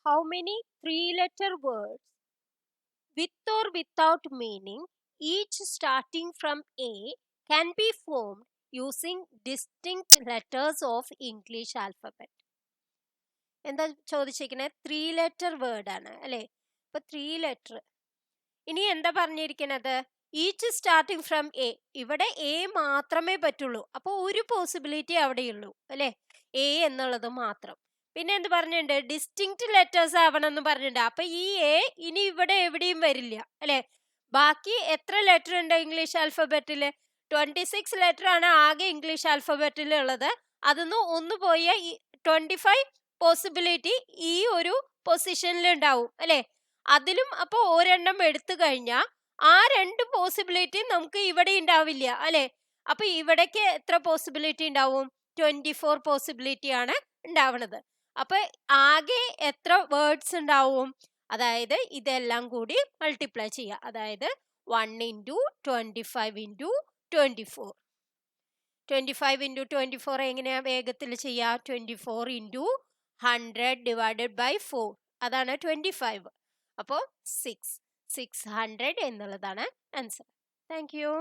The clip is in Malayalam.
how many three-letter words with or without meaning, each starting from A, can be formed using distinct letters of English alphabet? എന്താ ചോദിച്ചിരിക്കുന്നത്? 3-letter വേർഡ് ആണ് അല്ലേ? അപ്പൊ 3 letter. ഇനി എന്താ പറഞ്ഞിരിക്കുന്നത്? Each starting from A. ഇവിടെ എ മാത്രമേ പറ്റുള്ളൂ. അപ്പൊ ഒരു പോസിബിലിറ്റി അവിടെയുള്ളൂ അല്ലെ, എ എന്നുള്ളത് മാത്രം. പിന്നെ എന്ത് പറഞ്ഞിട്ടുണ്ട്? ഡിസ്റ്റിങ്ക്റ്റ് ലെറ്റേഴ്സ് ആവണം എന്ന് പറഞ്ഞിട്ടുണ്ട്. അപ്പൊ ഈ എ ഇനി ഇവിടെ എവിടെയും വരില്ല അല്ലെ. ബാക്കി എത്ര ലെറ്റർ ഉണ്ട് ഇംഗ്ലീഷ് ആൽഫബറ്റില്? 26 ലെറ്റർ ആണ് ആകെ ഇംഗ്ലീഷ് ആൽഫബറ്റിൽ ഉള്ളത്. അതൊന്ന് ഒന്ന് പോയ 25 പോസിബിലിറ്റി ഈ ഒരു പൊസിഷനിൽ ഉണ്ടാവും അല്ലെ. അതിലും അപ്പൊ ഒരെണ്ണം എടുത്തു കഴിഞ്ഞാൽ ആ 2 പോസിബിലിറ്റി നമുക്ക് ഇവിടെ ഉണ്ടാവില്ല അല്ലെ. അപ്പൊ ഇവിടേക്ക് എത്ര പോസിബിലിറ്റി ഉണ്ടാവും? 24 പോസിബിലിറ്റി ആണ് ഉണ്ടാവുന്നത്. അപ്പൊ ആകെ എത്ര വേർഡ്സ് ഉണ്ടാവും? അതായത് ഇതെല്ലാം കൂടി മൾട്ടിപ്ലൈ ചെയ്യുക. അതായത് 1 into 25 into 24. 25 into 24 എങ്ങനെയാ വേഗത്തിൽ ചെയ്യുക? 24 into 100 divided by 4. അതാണ് 25. അപ്പോൾ 600 എന്നുള്ളതാണ് ആൻസർ. Thank you.